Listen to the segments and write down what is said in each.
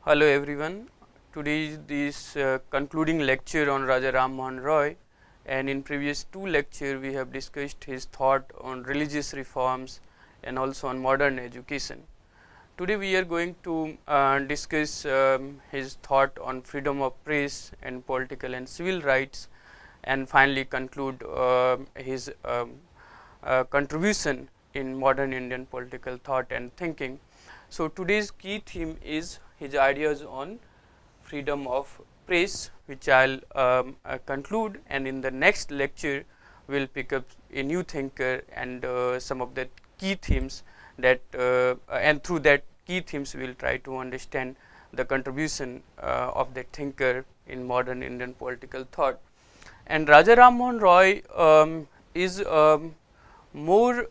Hello everyone. Today is this concluding lecture on Raja Rammohan Roy, and in previous two lectures we have discussed his thought on religious reforms and also on modern education. Today we are going to discuss his thought on freedom of press and political and civil rights, and finally conclude his contribution in modern Indian political thought and thinking. So today's key theme is his ideas on freedom of press, which I'll conclude, and in the next lecture we'll pick up a new thinker and some of the key themes that and through that key themes we'll try to understand the contribution of that thinker in modern Indian political thought. And Raja Rammohan Roy is more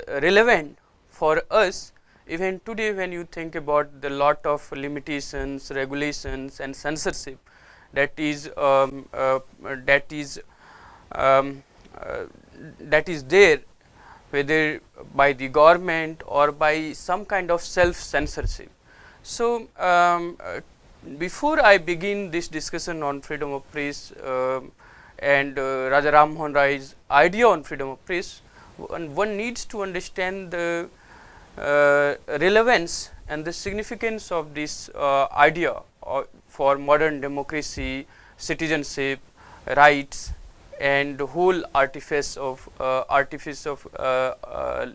relevant for us even today when you think about the lot of limitations, regulations and censorship that is there, whether by the government or by some kind of self censorship. So before I begin this discussion on freedom of press and Raja Rammohan Roy's idea on freedom of press, one needs to understand the relevance and the significance of this idea for modern democracy, citizenship, rights, and the whole artifice of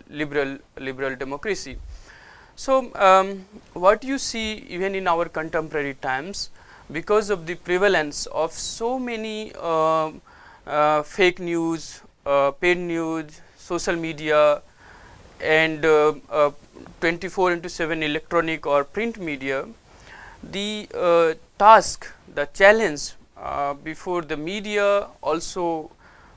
liberal democracy. So what you see even in our contemporary times, because of the prevalence of so many fake news, paid news, social media, and 24/7 electronic or print media, the task, the challenge before the media, also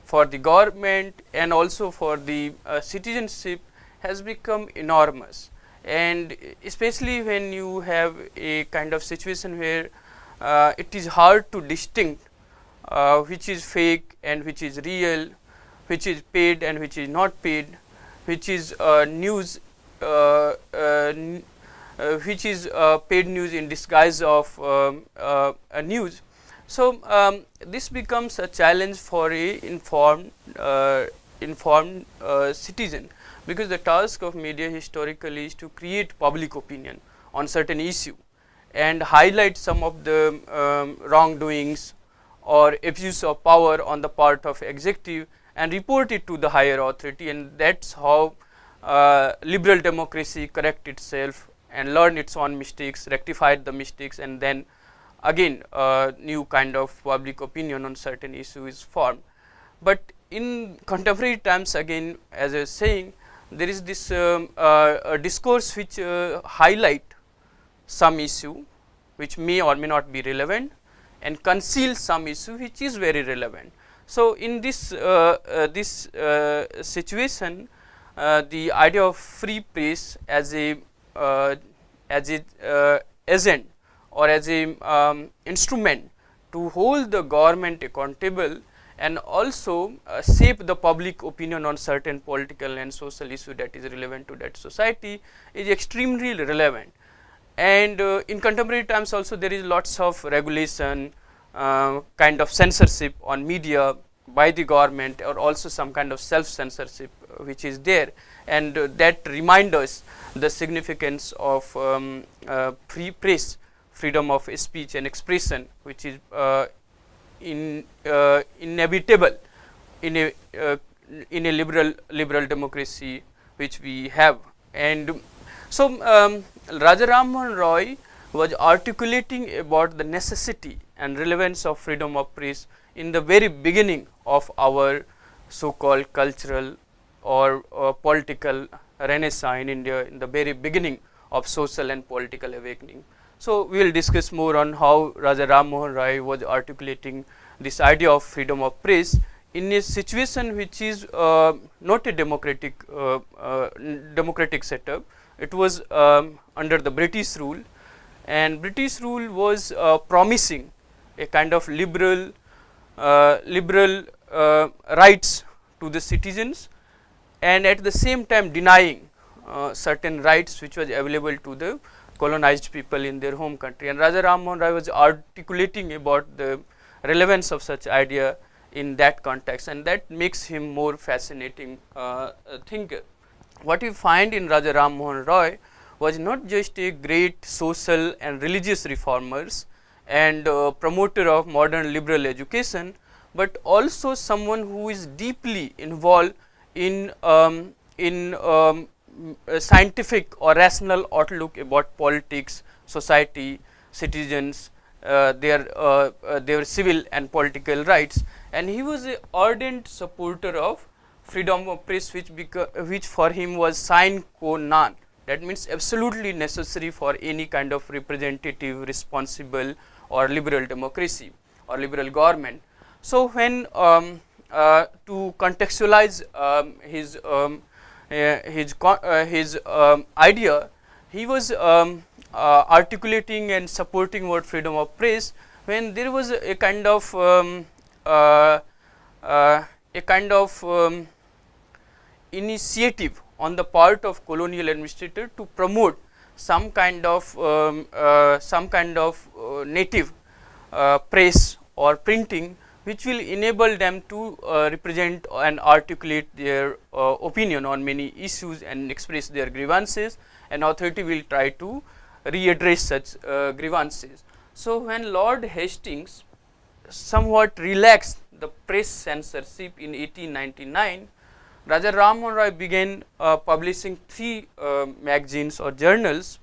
for the government and also for the citizenship has become enormous. And especially when you have a kind of situation where it is hard to distinct which is fake and which is real, which is paid and which is not paid, which is news, which is paid news in disguise of a news. So this becomes a challenge for a informed citizen, because the task of media historically is to create public opinion on certain issue and highlight some of the wrongdoings or abuse of power on the part of executive and report it to the higher authority, and that's how liberal democracy correct itself and learn its own mistakes, rectified the mistakes, and then again new kind of public opinion on certain issue is formed. But in contemporary times, again, as I was saying, there is this discourse which highlight some issue which may or may not be relevant and conceal some issue which is very relevant. So in this situation, the idea of free press as a agent or as a instrument to hold the government accountable and also shape the public opinion on certain political and social issue that is relevant to that society is extremely relevant. And in contemporary times also there is lots of regulation, kind of censorship on media by the government, or also some kind of self censorship which is there, and that reminds us the significance of free press, freedom of speech and expression, which is inevitable in a liberal democracy which we have. And so Raja Rammohan Roy was articulating about the necessity and relevance of freedom of press in the very beginning of our so-called cultural or political renaissance in India, in the very beginning of social and political awakening. So we will discuss more on how Raja Rammohan Roy was articulating this idea of freedom of press in a situation which is not a democratic setup. It was under the British rule, and British rule was promising a kind of liberal rights to the citizens, and at the same time denying certain rights which was available to the colonized people in their home country. And Raja Rammohan Roy was articulating about the relevance of such idea in that context, and that makes him more fascinating thinker. What we find in Raja Rammohan Roy was not just a great social and religious reformers and promoter of modern liberal education, but also someone who is deeply involved in a scientific or rational outlook about politics, society, citizens, their civil and political rights, and he was an ardent supporter of freedom of press, which for him was sine qua non. That means absolutely necessary for any kind of representative, responsible or liberal democracy or liberal government. So, when to contextualize his idea, he was articulating and supporting about freedom of press when there was a kind of initiative on the part of colonial administrator to promote some kind of native press or printing, which will enable them to represent and articulate their opinion on many issues and express their grievances, and authority will try to readdress such grievances. So, when Lord Hastings somewhat relaxed the press censorship in 1899, Raja Rammohan Roy began publishing 3 magazines or journals,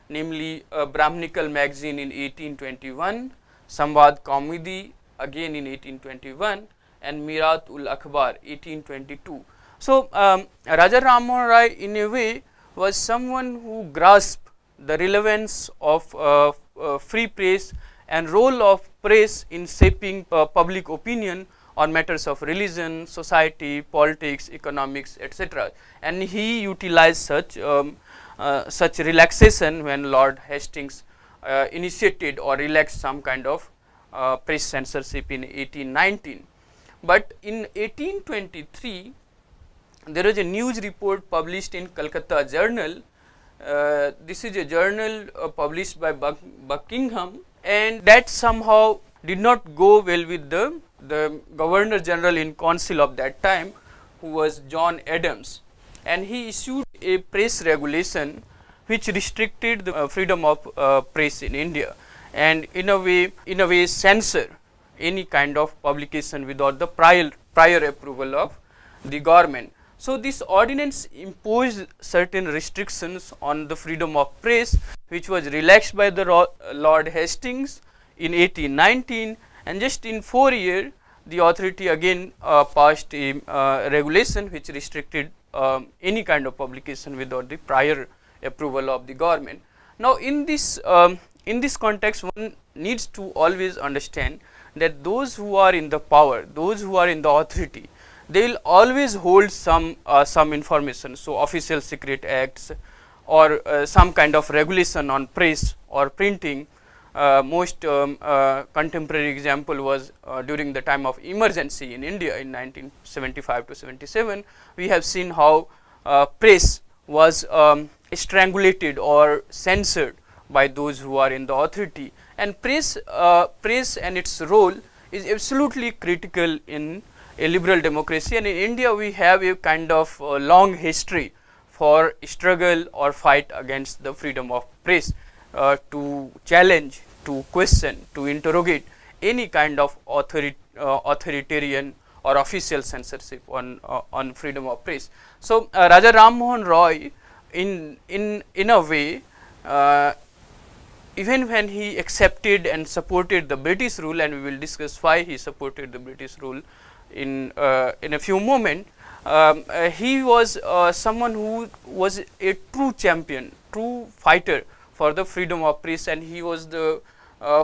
namely Brahmanical magazine in 1821, Samvad Kaumudi again in 1821, and Mirat ul Akhbar 1822. So, Raja Rammohan Roy in a way was someone who grasped the relevance of free press and role of press in shaping public opinion on matters of religion, society, politics, economics, etc. And he utilized such relaxation when Lord Hastings initiated or relaxed some kind of press censorship in 1819. But in 1823, there was a news report published in Calcutta Journal. This is a journal published by Buckingham, and that somehow did not go well with the Governor General in Council of that time, who was John Adams, and he issued a press regulation which restricted the freedom of press in India, and in a way censor any kind of publication without the prior approval of the government. So, this ordinance imposed certain restrictions on the freedom of press, which was relaxed by the Lord Hastings in 1819, and just in 4 years the authority again passed a regulation which restricted any kind of publication without the prior approval of the government. Now, in this context, one needs to always understand that those who are in the power, those who are in the authority, they will always hold some information. So, official secret acts or some kind of regulation on press or printing. Most contemporary example was during the time of emergency in India in 1975 to 77. We have seen how press was strangulated or censored by those who are in the authority, and press and its role is absolutely critical in a liberal democracy. And in India, we have a kind of long history for struggle or fight against the freedom of press, to challenge, to question, to interrogate any kind of authoritarian or official censorship on freedom of press. So, Raja Rammohan Roy in a way, even when he accepted and supported the British rule, and we will discuss why he supported the British rule in a few moments, he was someone who was a true champion, true fighter for the freedom of press, and he was the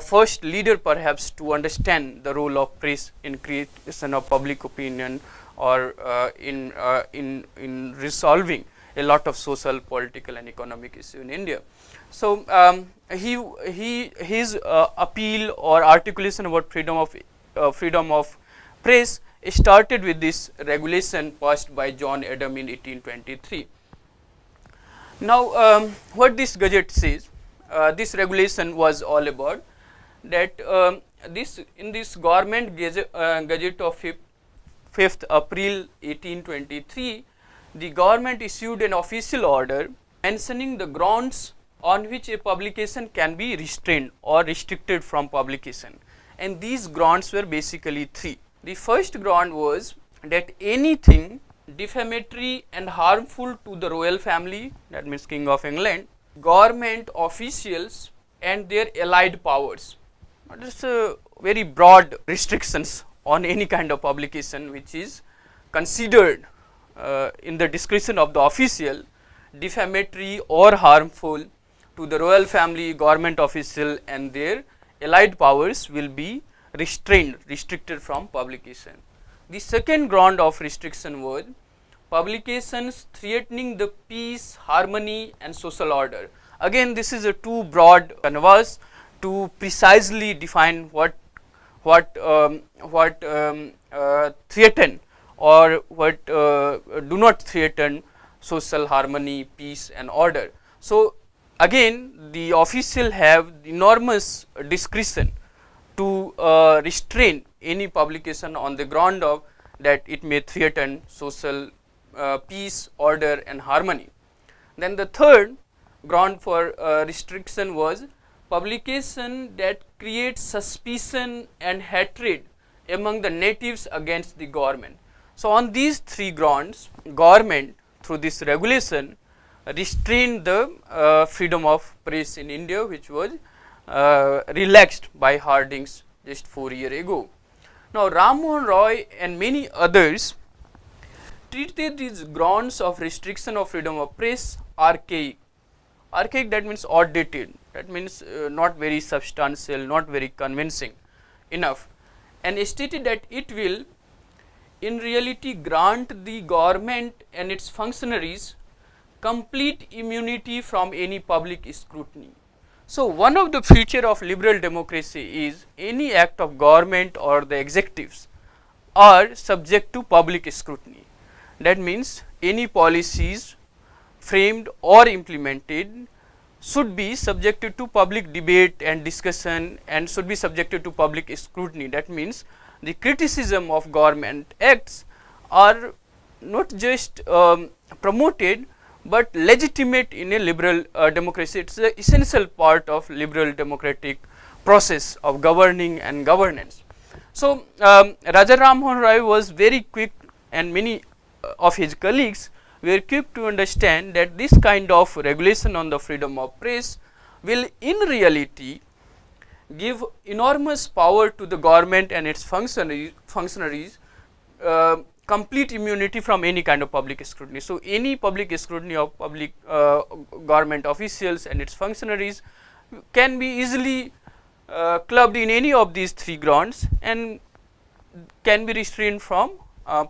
first leader perhaps to understand the role of press in creation of public opinion or in resolving a lot of social, political and economic issues in India. So, his appeal or articulation about freedom of press started with this regulation passed by John Adams in 1823. Now, what this gazette says, this regulation was all about. That in this government gazette of 5th April 1823, the government issued an official order mentioning the grounds on which a publication can be restrained or restricted from publication, and these grounds were basically three. The first ground was that anything defamatory and harmful to the royal family, that means King of England, government officials and their allied powers. This is very broad restrictions on any kind of publication which is considered in the discretion of the official defamatory or harmful to the royal family, government official and their allied powers will be restricted from publication. The second ground of restriction was publications threatening the peace, harmony and social order. Again, this is a too broad canvas to precisely define what threaten or what do not threaten social harmony, peace and order. So again, the official have enormous discretion to restrain any publication on the ground of that it may threaten social peace, order and harmony. Then the third ground for restriction was publication that creates suspicion and hatred among the natives against the government. So on these three grounds, government through this regulation restrained the freedom of press in India, which was relaxed by Hardinge just 4 years ago. Now Rammohan Roy and many others treated these grounds of restriction of freedom of press archaic. Archaic, that means outdated, that means not very substantial, not very convincing enough, and stated that it will in reality grant the government and its functionaries complete immunity from any public scrutiny. So one of the feature of liberal democracy is any act of government or the executives are subject to public scrutiny. That means any policies framed or implemented should be subjected to public debate and discussion and should be subjected to public scrutiny. That means the criticism of government acts are not just promoted but legitimate in a liberal democracy. It is an essential part of liberal democratic process of governing and governance. So Raja Rammohan Roy was very quick, and many of his colleagues were quick to understand that this kind of regulation on the freedom of press will in reality give enormous power to the government and its functionaries, complete immunity from any kind of public scrutiny. So any public scrutiny of public government officials and its functionaries can be easily clubbed in any of these three grounds and can be restrained from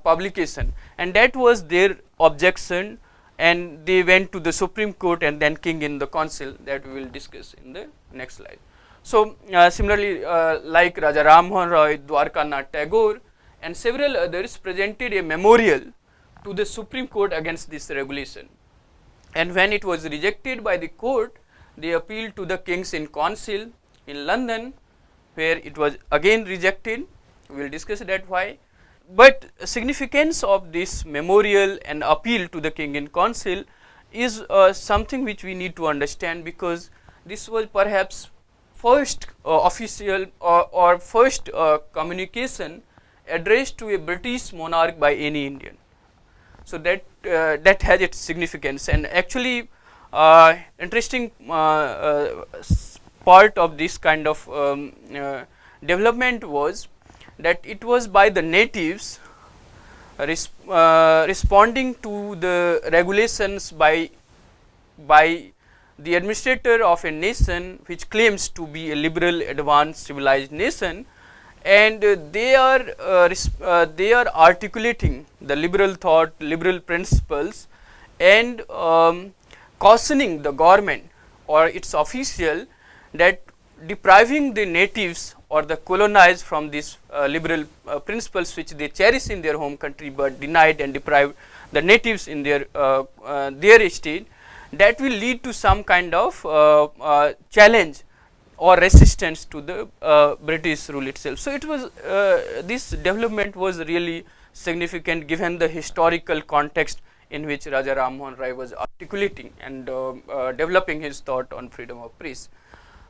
publication, and that was their objection, and they went to the Supreme Court and then King in the Council, that we will discuss in the next slide. So similarly, like Raja Rammohan Roy, Dwarkanath Tagore and several others presented a memorial to the Supreme Court against this regulation, and when it was rejected by the court, they appealed to the Kings in Council in London, where it was again rejected. We will discuss that why. But significance of this memorial and appeal to the King in Council is something which we need to understand, because this was perhaps first official or first communication addressed to a British monarch by any Indian. So that that has its significance, and actually interesting part of this kind of development was that it was by the natives responding to the regulations by the administrator of a nation which claims to be a liberal, advanced, civilized nation, and they are articulating the liberal thought, liberal principles, and cautioning the government or its official that depriving the natives or the colonized from these liberal principles which they cherish in their home country but denied and deprived the natives in their state, that will lead to some kind of challenge or resistance to the British rule itself. So it was this development was really significant given the historical context in which Raja Rammohan Rai was articulating and developing his thought on freedom of press.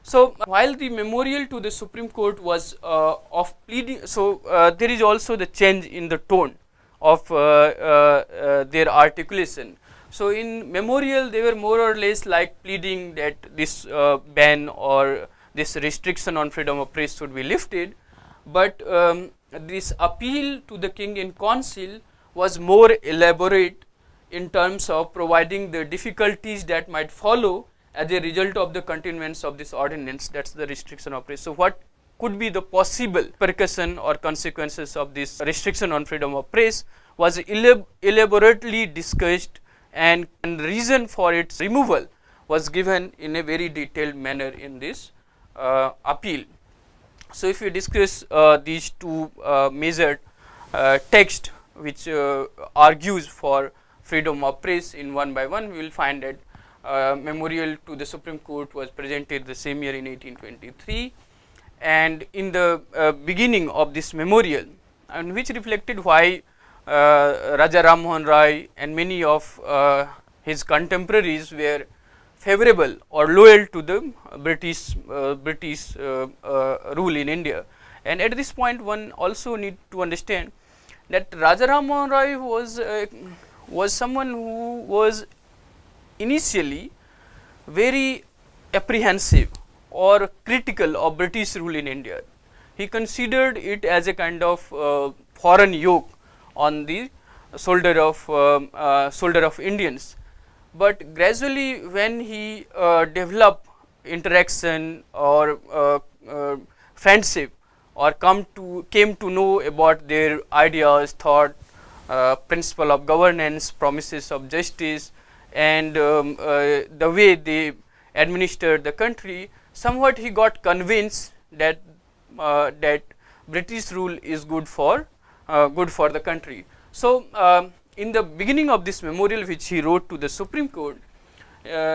So while the memorial to the Supreme Court was of pleading, so there is also the change in the tone of their articulation. So in memorial they were more or less like pleading that this ban or this restriction on freedom of press should be lifted, but this appeal to the king in council was more elaborate in terms of providing the difficulties that might follow as a result of the continuance of this ordinance, that is the restriction of press. So what could be the possible repercussion or consequences of this restriction on freedom of press was elaborately discussed, and reason for its removal was given in a very detailed manner in this appeal. So if we discuss these two major texts which argues for freedom of press in one by one, we will find that memorial to the Supreme Court was presented the same year in 1823, and in the beginning of this memorial, and which reflected why Raja Rammohan Rai and many of his contemporaries were favorable or loyal to the British rule in India. And at this point one also need to understand that Raja Rammohan Rai was someone who was initially very apprehensive or critical of British rule in India. He considered it as a kind of foreign yoke on the shoulder of Indians. But gradually when he developed interaction or friendship or came to know about their ideas, thought, principle of governance, promises of justice, and the way they administered the country, somewhat he got convinced that British rule is good for the country. So in the beginning of this memorial which he wrote to the Supreme Court,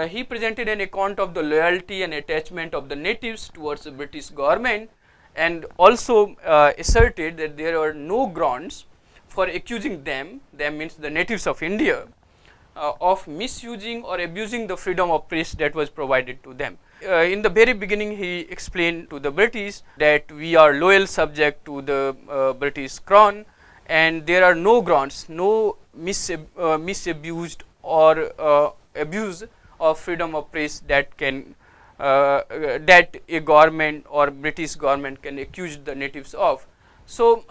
he presented an account of the loyalty and attachment of the natives towards the British government, and also asserted that there are no grounds for accusing them means the natives of India, of misusing or abusing the freedom of press that was provided to them. In the very beginning he explained to the British that we are loyal subject to the British crown, and there are no grounds, no misused or abuse of freedom of press that can that a government or British government can accuse the natives of. So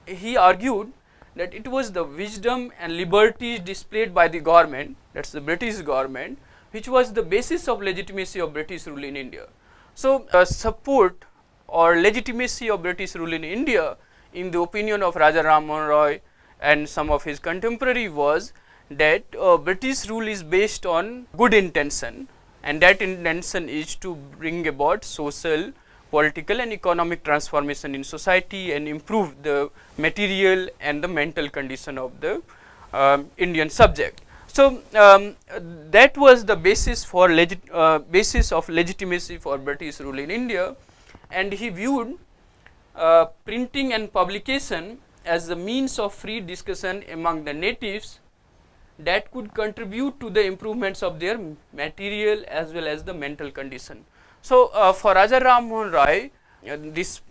he argued that it was the wisdom and liberties displayed by the government, that is the British government, which was the basis of legitimacy of British rule in India. So support or legitimacy of British rule in India, in the opinion of Raja Rammohan Rai and some of his contemporary, was that British rule is based on good intention, and that intention is to bring about social, political and economic transformation in society and improve the material and the mental condition of the Indian subject. So that was the basis for basis of legitimacy for British rule in India, and he viewed printing and publication as the means of free discussion among the natives that could contribute to the improvements of their material as well as the mental condition. So for Raja Rammohan Rai, this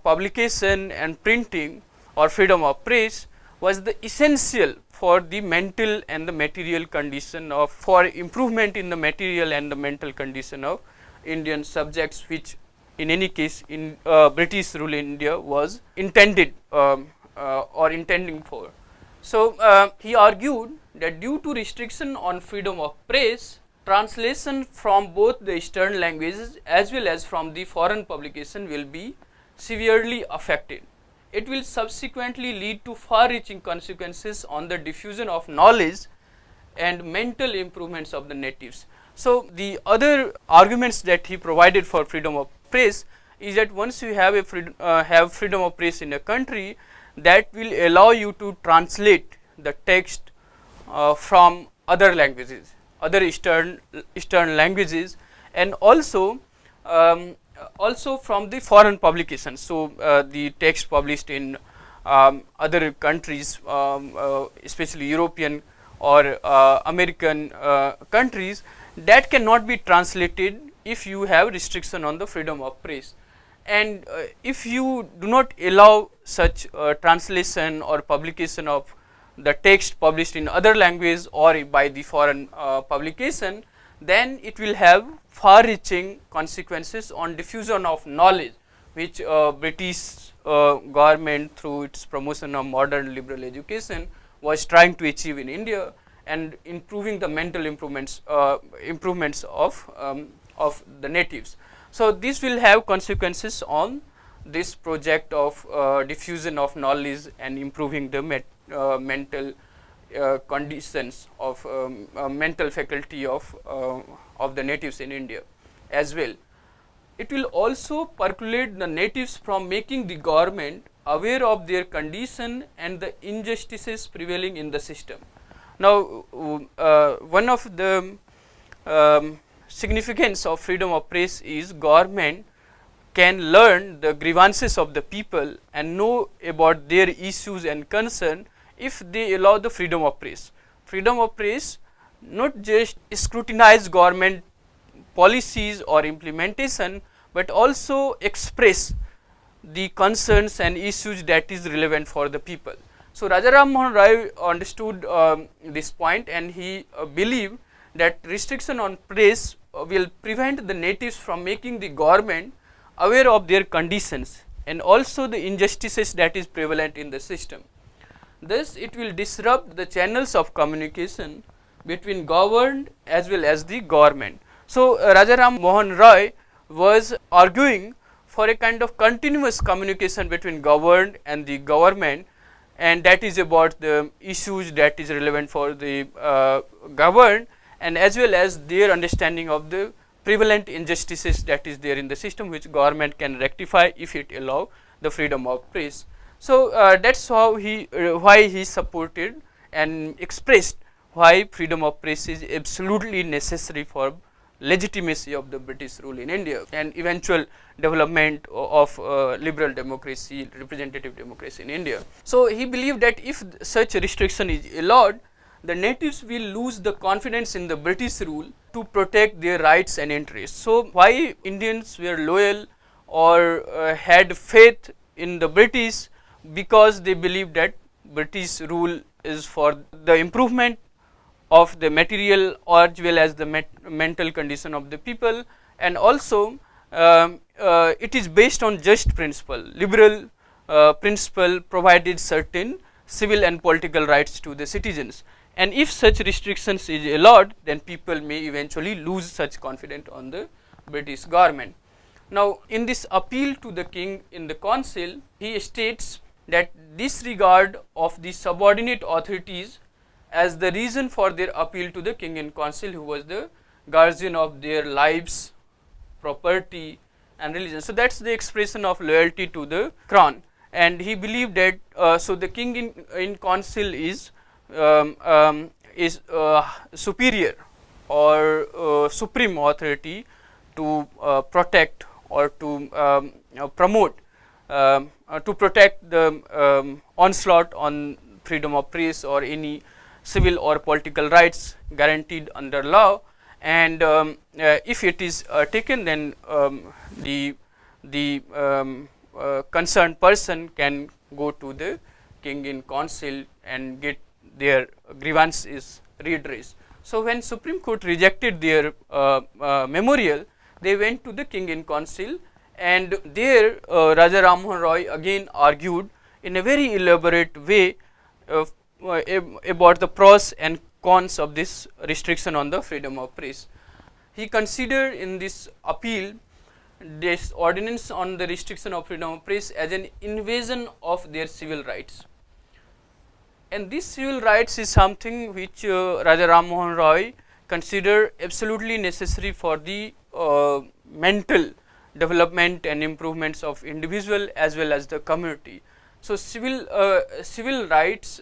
publication and printing or freedom of press was the essential for the mental and the material condition of, for improvement in the material and the mental condition of Indian subjects, which in any case in British rule in India was intended or intending for. So he argued that due to restriction on freedom of press, translation from both the Eastern languages as well as from the foreign publication will be severely affected. It will subsequently lead to far-reaching consequences on the diffusion of knowledge and mental improvements of the natives. So the other arguments that he provided for freedom of press is that once you have a freedom of press in a country, that will allow you to translate the text from other languages. other Eastern languages, and also from the foreign publications. So the text published in other countries, especially European or American countries, that cannot be translated if you have restriction on the freedom of press. And if you do not allow such translation or publication of the text published in other language or by the foreign publication, then it will have far reaching consequences on diffusion of knowledge, which British government through its promotion of modern liberal education was trying to achieve in India, and improving the mental improvements of the natives. So this will have consequences on this project of diffusion of knowledge and improving the mental conditions of mental faculty of the natives in India as well. It will also percolate the natives from making the government aware of their condition and the injustices prevailing in the system. Now, one of the significance of freedom of press is government can learn the grievances of the people and know about their issues and concern if they allow the freedom of press. Freedom of press not just scrutinize government policies or implementation, but also express the concerns and issues that is relevant for the people. So Raja Rammohan Roy understood this point, and he believed that restriction on press will prevent the natives from making the government aware of their conditions and also the injustices that is prevalent in the system. Thus, it will disrupt the channels of communication between governed as well as the government. So Raja Rammohan Roy was arguing for a kind of continuous communication between governed and the government, and that is about the issues that is relevant for the governed, and as well as their understanding of the prevalent injustices that is there in the system, which government can rectify if it allow the freedom of press. So that's how why he supported and expressed why freedom of press is absolutely necessary for legitimacy of the British rule in India and eventual development of liberal democracy, representative democracy in India. So he believed that if such restriction is allowed, the natives will lose the confidence in the British rule to protect their rights and interests. So why Indians were loyal or had faith in the British? Because they believed that British rule is for the improvement of the material as well as the mental condition of the people, and also it is based on just principle. Liberal principle provided certain civil and political rights to the citizens, and if such restrictions is allowed, then people may eventually lose such confidence on the British government. Now, in this appeal to the king in the council, he states that disregard of the subordinate authorities as the reason for their appeal to the king in council, who was the guardian of their lives, property and religion. So that's the expression of loyalty to the crown, and he believed that so the king in council is superior or supreme authority to protect or to promote to protect the onslaught on freedom of press or any civil or political rights guaranteed under law, and if it is taken, then the concerned person can go to the king in council and get their grievance is redressed. So when Supreme Court rejected their memorial, they went to the king in council, and there Raja Rammohan Roy again argued in a very elaborate way about the pros and cons of this restriction on the freedom of press. He considered in this appeal this ordinance on the restriction of freedom of press as an invasion of their civil rights, and this civil rights is something which Raja Rammohan Roy considered absolutely necessary for the mental development and improvements of individual as well as the community. So civil rights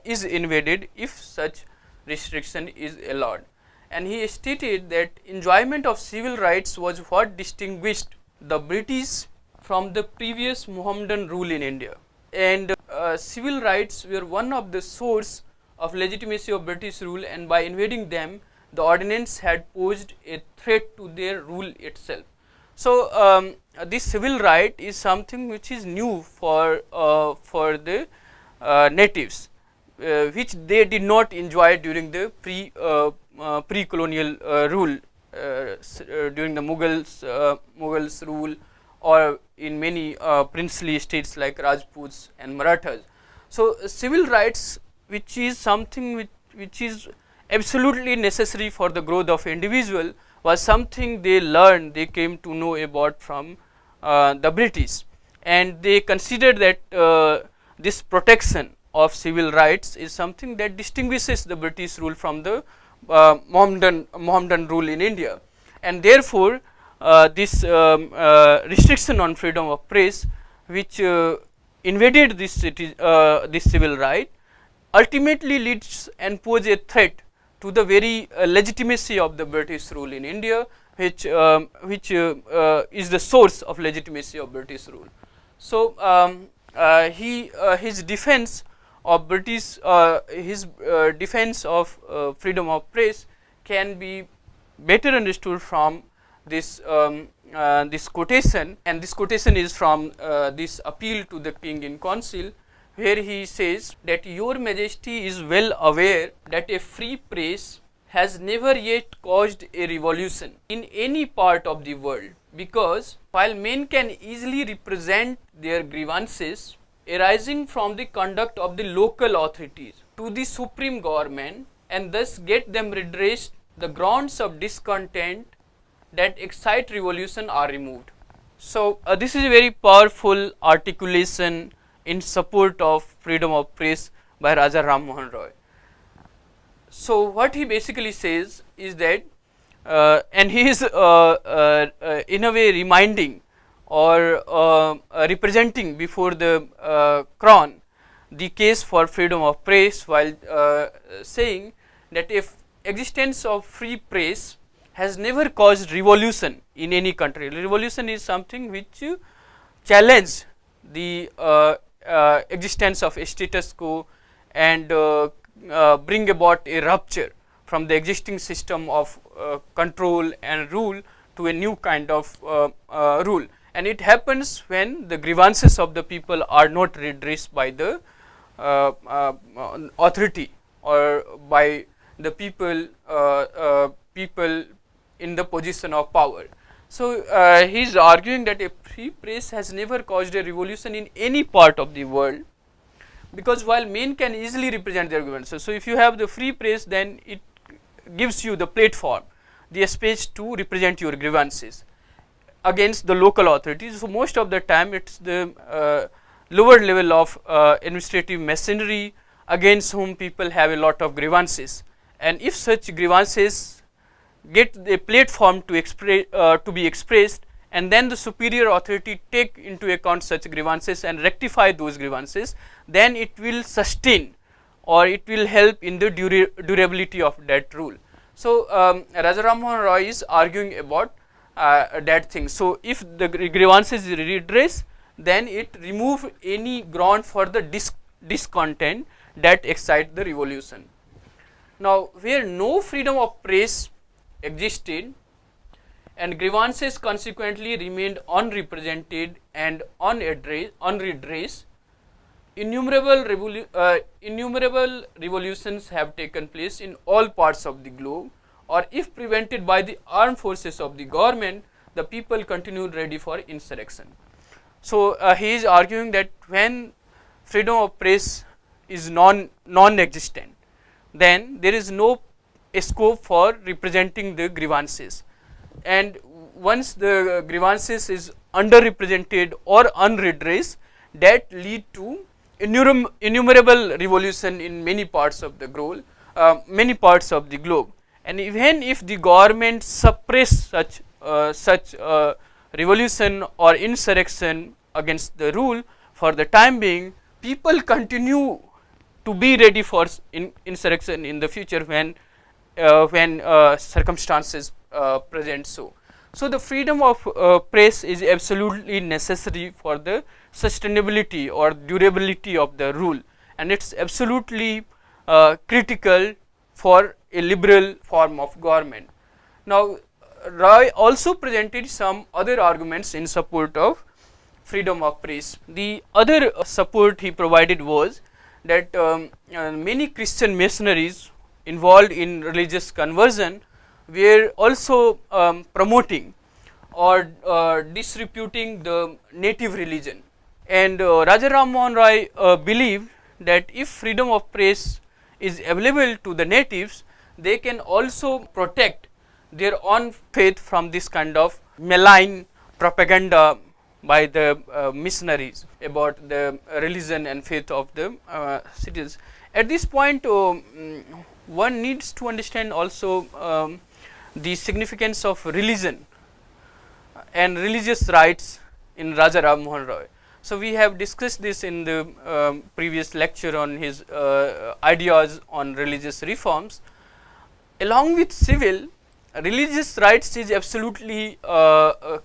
is invaded if such restriction is allowed. And he stated that enjoyment of civil rights was what distinguished the British from the previous Muhammadan rule in India. And civil rights were one of the source of legitimacy of British rule, and by invading them, the ordinance had posed a threat to their rule itself. So this civil right is something which is new for the natives, which they did not enjoy during the pre-colonial rule, during the Mughals rule, or in many princely states like Rajputs and Marathas. So civil rights, which is something which is absolutely necessary for the growth of individual, was something they learned, they came to know about from the British, and they considered that this protection of civil rights is something that distinguishes the British rule from the Muhammadan rule in India, and therefore this restriction on freedom of press, which invaded this civil right, ultimately leads and pose a threat to the very legitimacy of the British rule in India, which is the source of legitimacy of British rule. So his defense of British, defense of freedom of press can be better understood from this this quotation, and this quotation is from this appeal to the king in council, where he says that your majesty is well aware that a free press has never yet caused a revolution in any part of the world, because while men can easily represent their grievances arising from the conduct of the local authorities to the supreme government and thus get them redressed, the grounds of discontent that excite revolution are removed. So this is a very powerful articulation in support of freedom of press by Raja Rammohan Roy. So what he basically says is that, and he is in a way reminding or representing before the crown the case for freedom of press, while saying that if existence of free press has never caused revolution in any country. Revolution is something which challenge the existence of a status quo and bring about a rupture from the existing system of control and rule to a new kind of rule. And it happens when the grievances of the people are not redressed by the authority or by the people in the position of power. So he is arguing that a free press has never caused a revolution in any part of the world, because while men can easily represent their grievances, so if you have the free press, then it gives you the platform, the space to represent your grievances against the local authorities. So most of the time it's the lower level of administrative machinery against whom people have a lot of grievances, and if such grievances get a platform to be expressed, and then the superior authority take into account such grievances and rectify those grievances, then it will sustain or it will help in the durability of that rule. So Raja Rammohan Roy is arguing about that thing. So if the grievances is redressed, then it remove any ground for the discontent that excite the revolution. Now where no freedom of press existed and grievances consequently remained unrepresented and unredressed, innumerable revolutions have taken place in all parts of the globe, or if prevented by the armed forces of the government, the people continued ready for insurrection. So he is arguing that when freedom of press is non-existent, then there is no scope for representing the grievances, and once the grievances is underrepresented or unredressed, that lead to innumerable revolution in many parts of the globe, and even if the government suppress such revolution or insurrection against the rule for the time being, people continue to be ready for insurrection in the future when circumstances present so. So, the freedom of press is absolutely necessary for the sustainability or durability of the rule, and it is absolutely critical for a liberal form of government. Now, Roy also presented some other arguments in support of freedom of press. The other support he provided was that many Christian missionaries involved in religious conversion were also promoting or disreputing the native religion, and Raja Rammohan Roy believed that if freedom of press is available to the natives, they can also protect their own faith from this kind of malign propaganda by the missionaries about the religion and faith of the citizens. At this point, one needs to understand also the significance of religion and religious rights in Raja Rammohan Roy. So, we have discussed this in the previous lecture on his ideas on religious reforms. Along with civil, religious rights is absolutely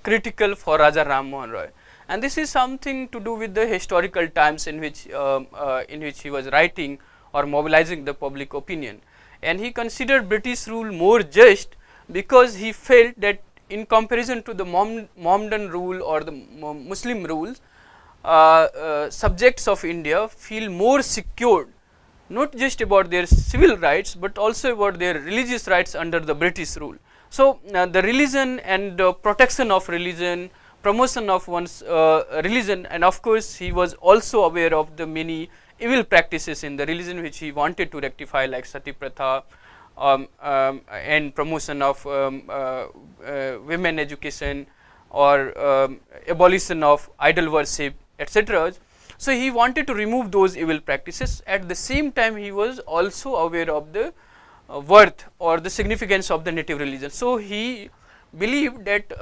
critical for Raja Rammohan Roy, and this is something to do with the historical times in which he was writing or mobilizing the public opinion. And he considered British rule more just because he felt that in comparison to the Muhammadan rule or the Muslim rules, subjects of India feel more secured, not just about their civil rights, but also about their religious rights under the British rule. So, the religion and protection of religion, promotion of one's religion, and of course, he was also aware of the many evil practices in the religion which he wanted to rectify, like Sati Pratha and promotion of women education or abolition of idol worship, etc. So, he wanted to remove those evil practices. At the same time, he was also aware of the worth or the significance of the native religion. So, he believed that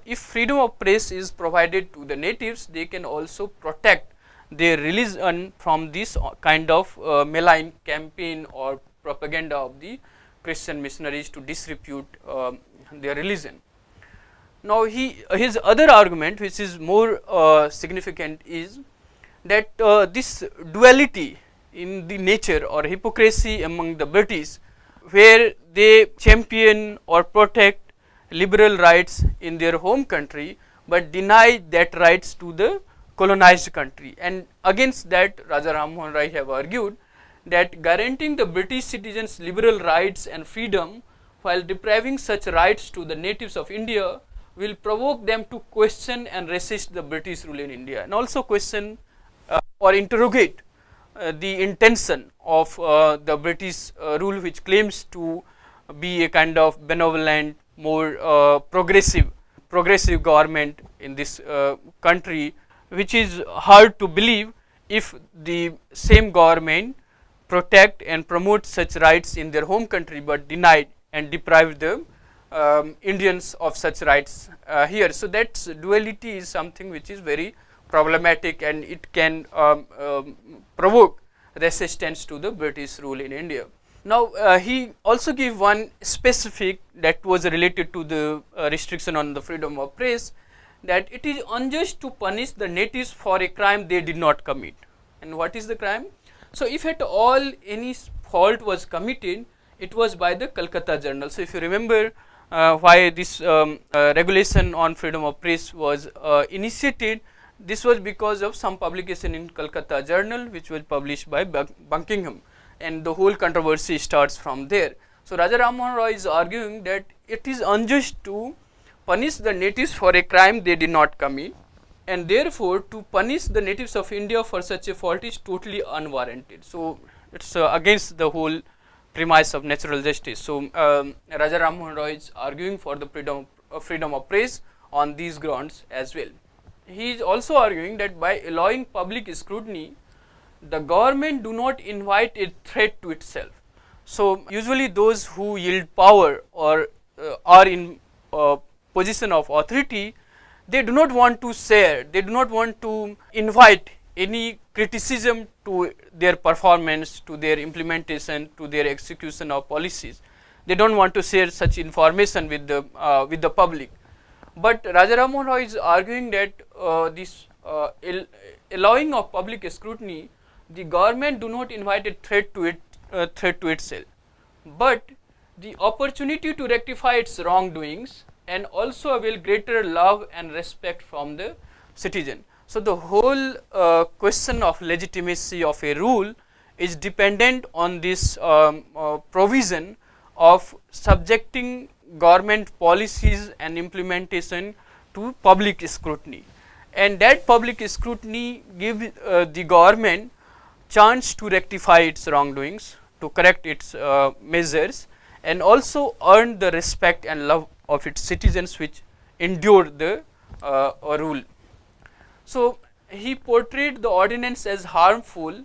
if freedom of press is provided to the natives, they can also protect their religion from this kind of malign campaign or propaganda of the Christian missionaries to disrepute their religion. Now, his other argument, which is more significant, is that this duality in the nature or hypocrisy among the British, where they champion or protect liberal rights in their home country, but deny that rights to the colonized country. And against that, Raja Rammohan Roy have argued that guaranteeing the British citizens liberal rights and freedom while depriving such rights to the natives of India will provoke them to question and resist the British rule in India, and also question or interrogate the intention of the British rule, which claims to be a kind of benevolent, more progressive government in this country, which is hard to believe if the same government protect and promote such rights in their home country, but denied and deprived the Indians of such rights here. So, that duality is something which is very problematic, and it can provoke resistance to the British rule in India. Now, he also gave one specific that was related to the restriction on the freedom of press, that it is unjust to punish the natives for a crime they did not commit. And what is the crime? So, if at all any fault was committed, it was by the Calcutta Journal. So, if you remember why this regulation on freedom of press was initiated, this was because of some publication in Calcutta Journal which was published by Buckingham, and the whole controversy starts from there. So, Raja Rammohan Roy is arguing that it is unjust to punish the natives for a crime they did not commit, and therefore, to punish the natives of India for such a fault is totally unwarranted. So, it is against the whole premise of natural justice. So, Raja Rammohan Roy is arguing for the freedom of press on these grounds as well. He is also arguing that by allowing public scrutiny, the government do not invite a threat to itself. So, usually those who yield power or are in position of authority, they do not want to share, they do not want to invite any criticism to their performance, to their implementation, to their execution of policies. They don't want to share such information with the public. But Raja Rammohan Roy is arguing that this allowing of public scrutiny, the government do not invite a threat to itself, but the opportunity to rectify its wrongdoings and also avail greater love and respect from the citizen. So the whole question of legitimacy of a rule is dependent on this provision of subjecting government policies and implementation to public scrutiny, and that public scrutiny gives the government chance to rectify its wrongdoings, to correct its measures, and also earn the respect and love of its citizens which endure the rule. So he portrayed the ordinance as harmful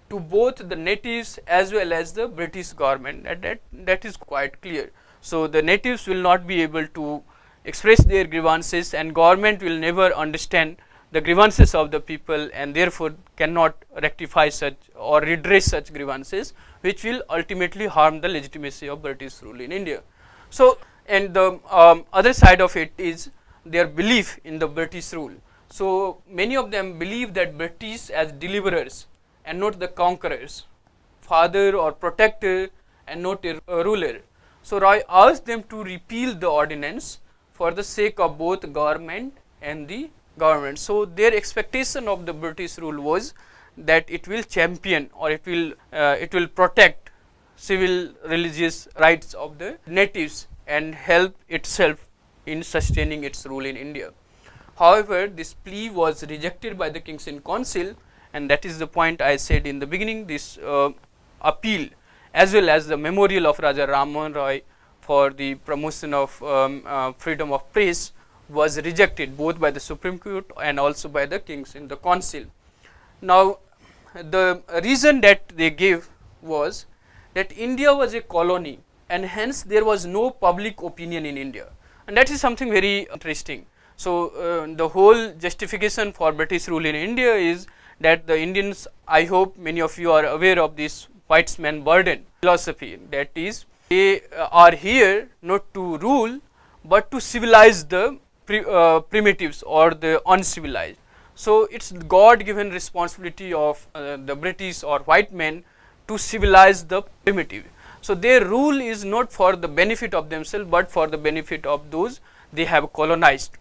to both the natives as well as the British government, that is quite clear. So the natives will not be able to express their grievances, and government will never understand the grievances of the people, and therefore cannot rectify such or redress such grievances, which will ultimately harm the legitimacy of British rule in India. So, and the other side of it is their belief in the British rule. So many of them believe that British as deliverers and not the conquerors, father or protector and not a ruler. So Roy asked them to repeal the ordinance for the sake of both government and the government. So their expectation of the British rule was that it will champion, or it will protect civil religious rights of the natives and help itself in sustaining its rule in India. However, this plea was rejected by the Kings in Council, and that is the point I said in the beginning. This appeal as well as the memorial of Raja Rammohan Roy for the promotion of freedom of press was rejected both by the Supreme Court and also by the Kings in the Council. Now, the reason that they gave was that India was a colony, and hence there was no public opinion in India, and that is something very interesting. So the whole justification for British rule in India is that the Indians, I hope many of you are aware of this whitesman burden philosophy, that is, they are here not to rule but to civilize the primitives or the uncivilized. So it's God given responsibility of the British or white men to civilize the primitive. So their rule is not for the benefit of themselves but for the benefit of those they have colonized.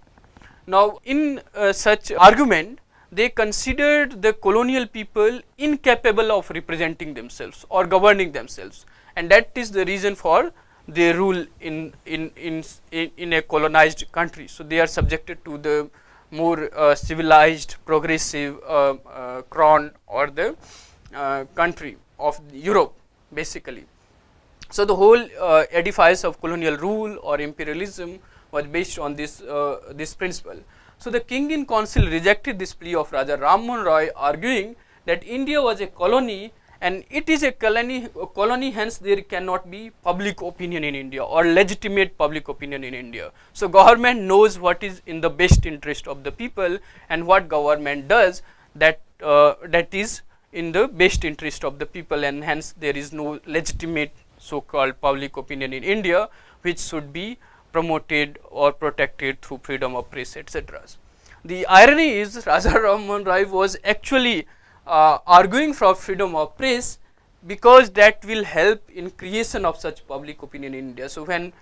Now in such argument, they considered the colonial people incapable of representing themselves or governing themselves, and that is the reason for their rule in a colonized country. So they are subjected to the more civilized, progressive crown or the country of Europe basically. So the whole edifice of colonial rule or imperialism was based on this principle. So the King in Council rejected this plea of Raja Rammohan Roy, arguing that India was a colony and it is a colony, hence there cannot be public opinion in India or legitimate public opinion in India. So government knows what is in the best interest of the people, and what government does that is in the best interest of the people, and hence there is no legitimate so-called public opinion in India which should be promoted or protected through freedom of press, etc. The irony is Raja Rammohan Roy was actually arguing for freedom of press because that will help in creation of such public opinion in India. So when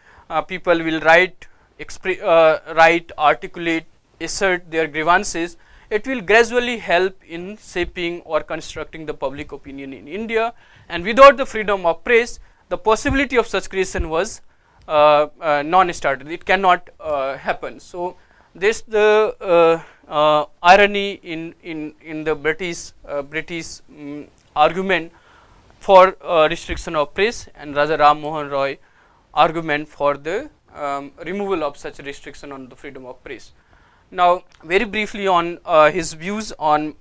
people will write, articulate, assert their grievances, it will gradually help in shaping or constructing the public opinion in India, and without the freedom of press, the possibility of such creation was non-starter. It cannot happen. So this the irony in the British argument for restriction of press, and Raja Rammohan Roy argument for the removal of such restriction on the freedom of press. Now, very briefly on his views on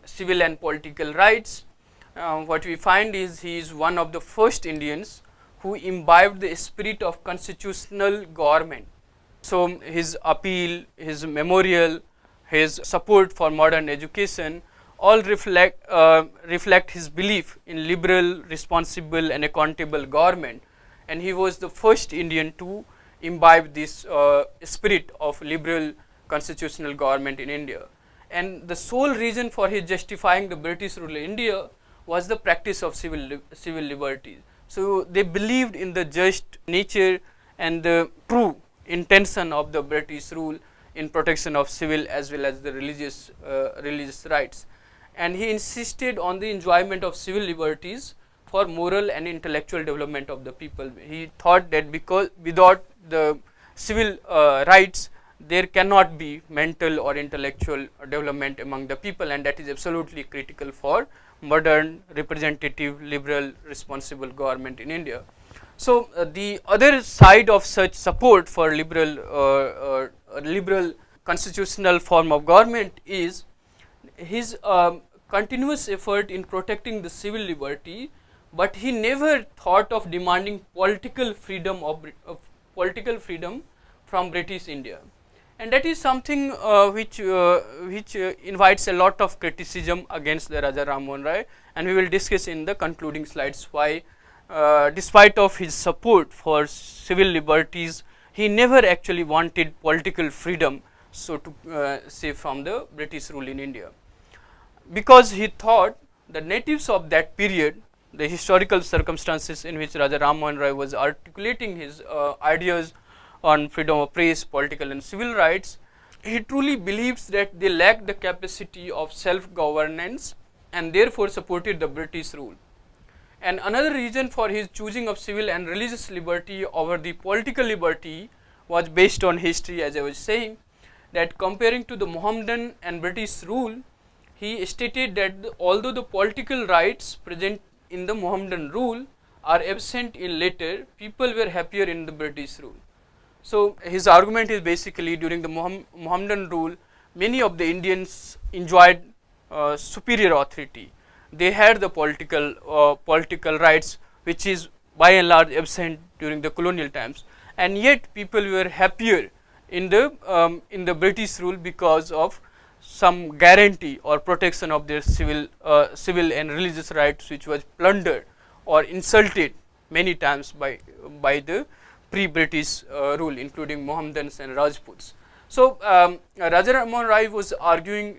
civil and political rights, what we find is he is one of the first Indians who imbibed the spirit of constitutional government. So his appeal, his memorial, his support for modern education all reflect his belief in liberal, responsible and accountable government, and he was the first Indian to imbibe this spirit of liberal constitutional government in India. And the sole reason for his justifying the British rule in India was the practice of civil liberties. So they believed in the just nature and the true intention of the British rule in protection of civil as well as the religious rights, and he insisted on the enjoyment of civil liberties for moral and intellectual development of the people. He thought that because without the civil rights there cannot be mental or intellectual development among the people, and that is absolutely critical for modern representative liberal responsible government in India. So the other side of such support for liberal constitutional form of government is his continuous effort in protecting the civil liberty, but he never thought of demanding political freedom from British India, and that is something which invites a lot of criticism against the Raja Rammohan Roy, and we will discuss in the concluding slides why despite of his support for civil liberties, he never actually wanted political freedom, so to say, from the British rule in India, because he thought the natives of that period, the historical circumstances in which Raja Rammohan Roy was articulating his ideas on freedom of press, political and civil rights, he truly believes that they lacked the capacity of self-governance and therefore supported the British rule. And another reason for his choosing of civil and religious liberty over the political liberty was based on history, as I was saying, that comparing to the Muhammadan and British rule, he stated that although the political rights present in the Muhammadan rule are absent in later, people were happier in the British rule. So his argument is basically during the Muhammadan rule, many of the Indians enjoyed superior authority. They had the political rights, which is by and large absent during the colonial times, and yet people were happier in the British rule because of some guarantee or protection of their civil and religious rights, which was plundered or insulted many times by the pre-British rule, including Mohammedans and Rajputs. So Raja Rammohan Roy was arguing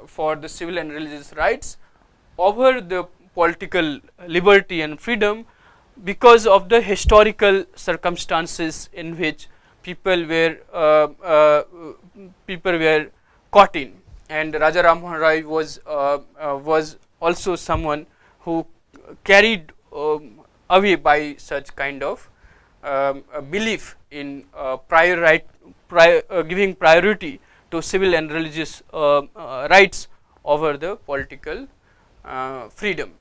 for the civil and religious rights over the political liberty and freedom because of the historical circumstances in which people were caught in, and Raja Rammohan Roy was also someone who carried away by such kind of belief in giving priority to civil and religious rights over the political freedom.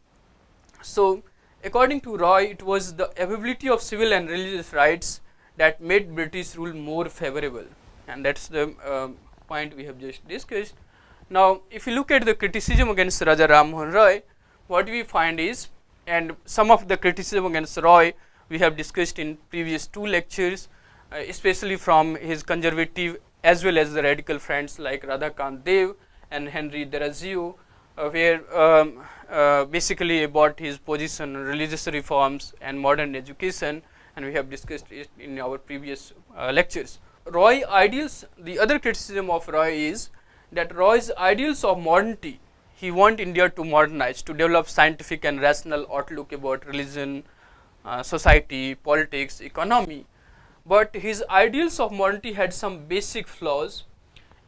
So according to Roy, it was the availability of civil and religious rights that made British rule more favorable, and that's the point we have just discussed. Now if you look at the criticism against Raja Rammohan Roy, what we find is, and some of the criticism against Roy we have discussed in previous two lectures, especially from his conservative as well as the radical friends like Radhakant Dev and Henry Derazio, where basically about his position on religious reforms and modern education, and we have discussed it in our previous lectures. Roy ideals, the other criticism of Roy is that Roy's ideals of modernity, he want India to modernize, to develop scientific and rational outlook about religion, society, politics, economy, but his ideals of modernity had some basic flaws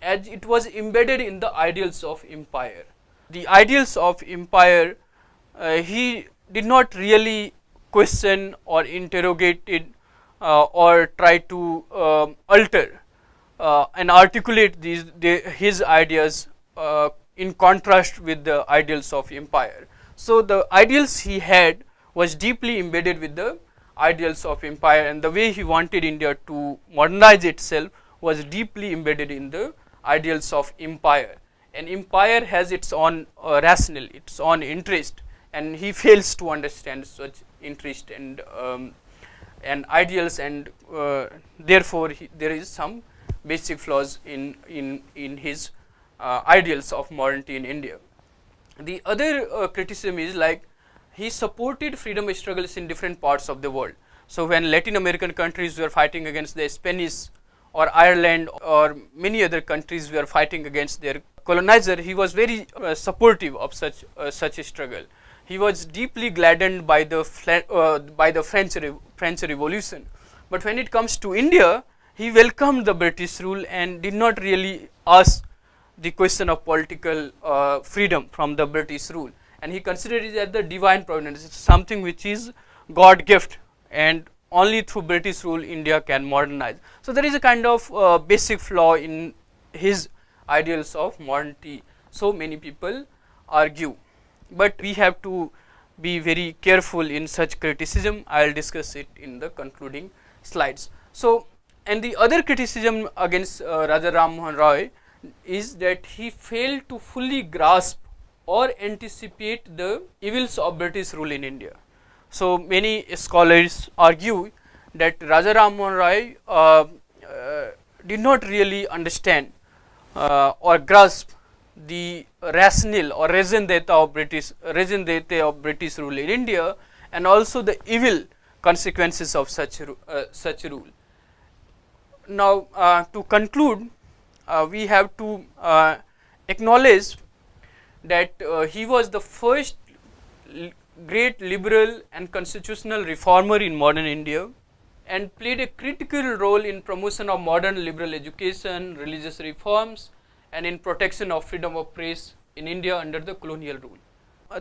as it was embedded in the ideals of empire. The ideals of empire, he did not really question or interrogate it or try to alter and articulate his ideas in contrast with the ideals of empire. So the ideals he had was deeply embedded with the ideals of empire, and the way he wanted India to modernize itself was deeply embedded in the ideals of empire. And empire has its own rationale, its own interest, and he fails to understand such interest and ideals, and therefore there is some basic flaws in his ideals of modernity in India. The other criticism is like he supported freedom struggles in different parts of the world. So when Latin American countries were fighting against the Spanish, or Ireland or many other countries were fighting against their colonizer, he was very supportive of such a struggle. He was deeply gladdened by the French Revolution. But when it comes to India, he welcomed the British rule and did not really ask the question of political freedom from the British rule, and he considered it as the divine providence. It's something which is God gift, and only through British rule India can modernize. So there is a kind of basic flaw in his ideals of modernity, so many people argue, but we have to be very careful in such criticism. I will discuss it in the concluding slides. So, and the other criticism against Raja Rammohan Roy is that he failed to fully grasp or anticipate the evils of British rule in India. So many scholars argue that Raja Rammohan Roy did not really understand or grasp the rationale or raison d'etre of British rule in India, and also the evil consequences of such rule. Now, to conclude, we have to acknowledge that he was the first great liberal and constitutional reformer in modern India, and played a critical role in promotion of modern liberal education, religious reforms, and in protection of freedom of press in India under the colonial rule.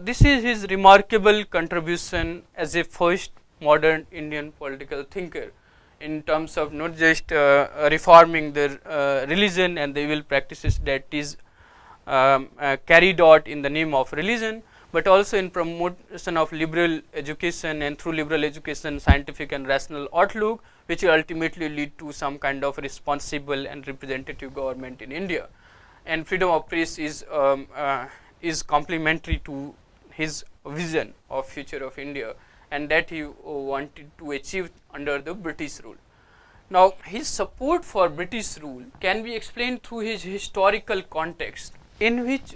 This is his remarkable contribution as a first modern Indian political thinker, in terms of not just reforming the religion and the evil practices that is carried out in the name of religion, but also in promotion of liberal education, and through liberal education scientific and rational outlook, which will ultimately lead to some kind of responsible and representative government in India. And freedom of press is complementary to his vision of future of India, and that he wanted to achieve under the British rule. Now, his support for British rule can be explained through his historical context, in which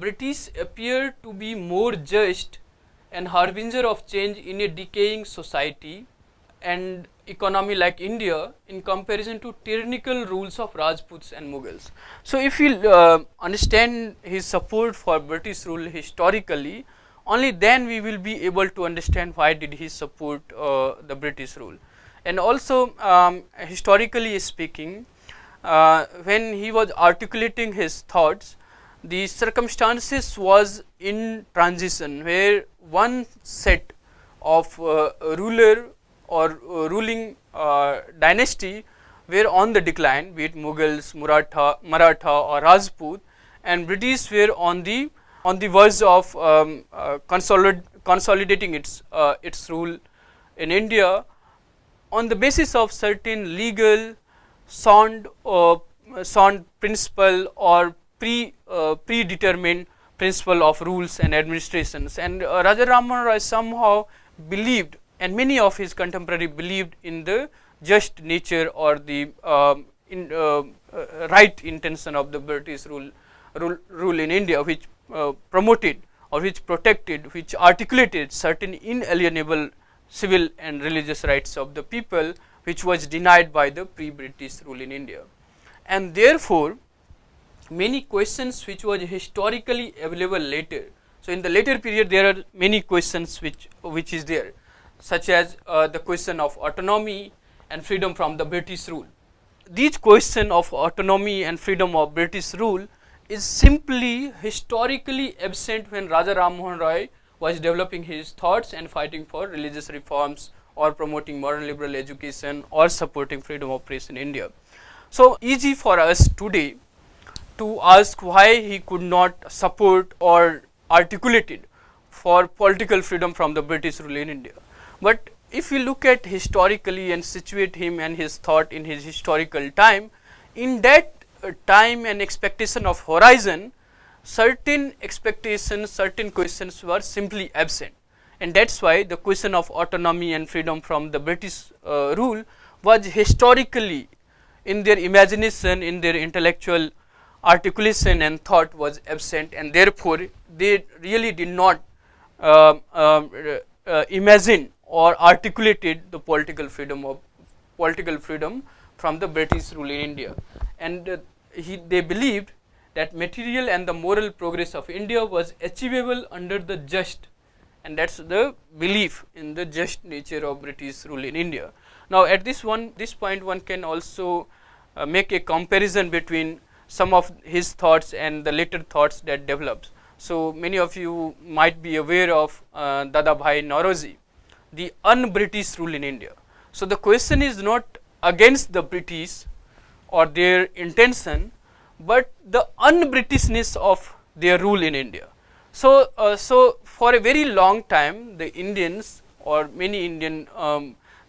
British appear to be more just and harbinger of change in a decaying society and economy like India, in comparison to tyrannical rules of Rajputs and Mughals. So if we understand his support for British rule historically, only then we will be able to understand why did he support the British rule. And also historically speaking, when he was articulating his thoughts, the circumstances was in transition, where one set of ruler or ruling dynasty were on the decline, be it Mughals, Maratha or Rajput, and British were on the verge of consolidating its rule in India on the basis of certain legal sound principle or predetermined principle of rules and administrations. And Raja Rammohan Roy somehow believed, and many of his contemporaries believed, in the just nature or the right intention of the British rule in India, which promoted or which protected, which articulated certain inalienable civil and religious rights of the people, which was denied by the pre-British rule in India. And therefore, many questions which was historically available later. So in the later period, there are many questions which is there, such as the question of autonomy and freedom from the British rule. These question of autonomy and freedom of British rule is simply historically absent when Raja Rammohan Roy was developing his thoughts and fighting for religious reforms or promoting modern liberal education or supporting freedom of press in India. So easy for us today to ask why he could not support or articulate it for political freedom from the British rule in India. But if we look at historically and situate him and his thought in his historical time, in that time and expectation of horizon, certain expectations, certain questions were simply absent, and that's why the question of autonomy and freedom from the British rule was historically in their imagination, in their intellectual articulation and thought was absent, and therefore they really did not uh, uh, imagine or articulated the political freedom from the British rule in India. And they believed that material and the moral progress of India was achievable under the just, and that's the belief in the just nature of British rule in India. Now at this point one can also make a comparison between some of his thoughts and the later thoughts that develops. So many of you might be aware of Dada Bhai Nauroji, the un-British rule in India. So the question is not against the British or their intention, but the un-Britishness of their rule in India. So, so for a very long time, the Indians or many Indian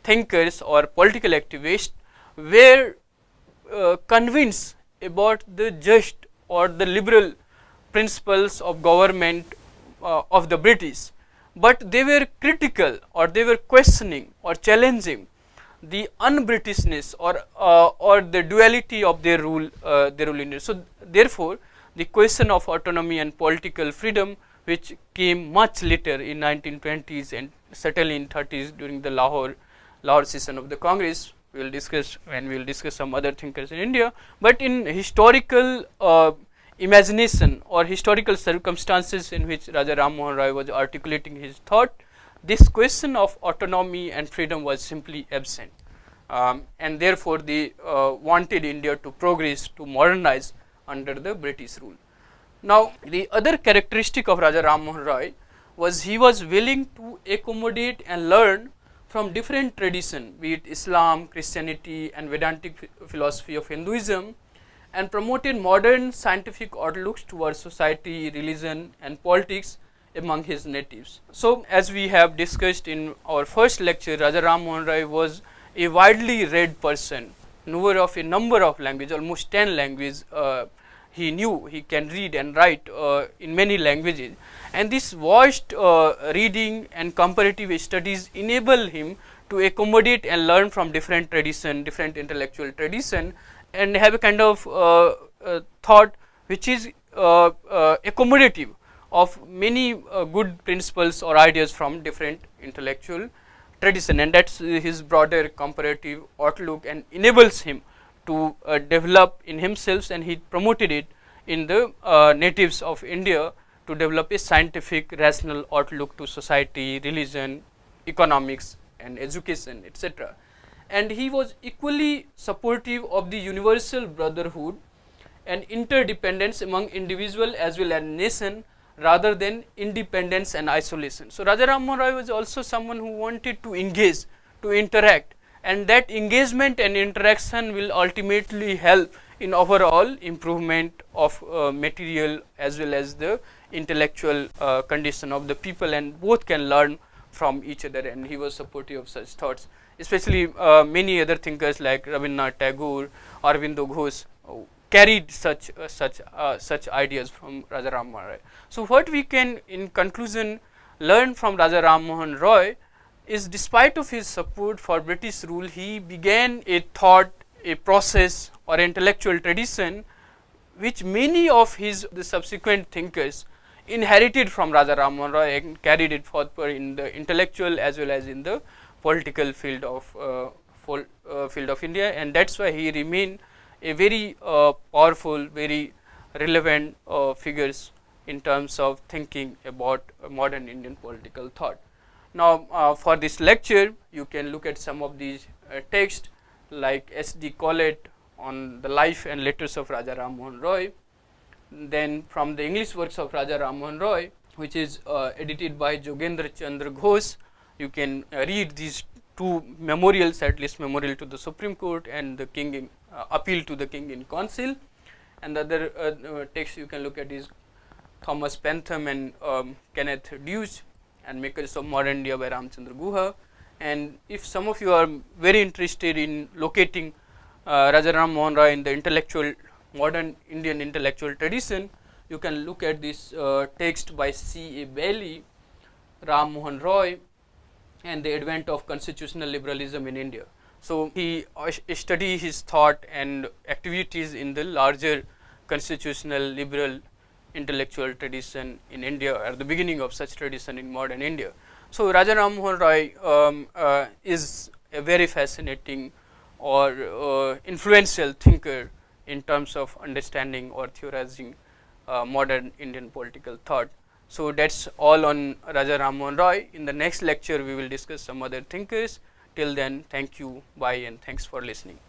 thinkers or political activists were convinced about the just or the liberal principles of government of the British, but they were critical or they were questioning or challenging the un-Britishness or the duality of their rule in India. So therefore, the question of autonomy and political freedom, which came much later in 1920s and certainly in 30s during the Lahore session of the Congress, we will discuss when we will discuss some other thinkers in India. But in historical imagination or historical circumstances in which Raja Rammohan Roy was articulating his thought, this question of autonomy and freedom was simply absent, and therefore they wanted India to progress, to modernize under the British rule. Now the other characteristic of Raja Rammohan Roy was he was willing to accommodate and learn from different traditions, be it Islam, Christianity and Vedantic philosophy of Hinduism, and promoted modern scientific outlooks towards society, religion and politics among his natives. So as we have discussed in our first lecture, Raja Rammohan Roy was a widely read person, knower of a number of languages, almost 10 languages he knew. He can read and write in many languages, and this vast reading and comparative studies enable him to accommodate and learn from different tradition, different intellectual tradition, and have a kind of thought which is accommodative of many good principles or ideas from different intellectual tradition, and that's his broader comparative outlook and enables him to develop in himself, and he promoted it in the natives of India to develop a scientific rational outlook to society, religion, economics and education, etc. And he was equally supportive of the universal brotherhood and interdependence among individual as well as nation, rather than independence and isolation. So Raja Rammohan Roy was also someone who wanted to engage, to interact, and that engagement and interaction will ultimately help in overall improvement of material as well as the intellectual condition of the people, and both can learn from each other, and he was supportive of such thoughts. Especially many other thinkers like Rabindranath Tagore, Aurobindo Ghosh carried such ideas from Raja Rammohan Roy. So what we can in conclusion learn from Raja Rammohan Roy is, despite of his support for British rule, he began a thought, a process or intellectual tradition which many of the subsequent thinkers inherited from Raja Rammohan Roy and carried it forth in the intellectual as well as in the political field of India, and that's why he remained a very powerful, very relevant figures in terms of thinking about modern Indian political thought. Now for this lecture you can look at some of these texts like S.D. Collett on the life and letters of Raja Rammohan Roy. Then from the English works of Raja Rammohan Roy, which is edited by Jogendra Chandra Ghosh, you can read these two memorials, at least memorial to the Supreme Court and the King in appeal to the King in Council. And the other text you can look at is Thomas Bentham and Kenneth Dewey and Makers of Modern India by Ramchandra Guha. And if some of you are very interested in locating Raja Rammohan Roy in the intellectual, modern Indian intellectual tradition, you can look at this text by C. A. Bailey, Rammohan Roy and the Advent of Constitutional Liberalism in India. So he studied his thought and activities in the larger constitutional liberal intellectual tradition in India, or the beginning of such tradition in modern India. So, Raja Rammohan Roy is a very fascinating or influential thinker in terms of understanding or theorizing modern Indian political thought. So, that is all on Raja Rammohan Roy. In the next lecture, we will discuss some other thinkers. Till then, thank you, bye, and thanks for listening.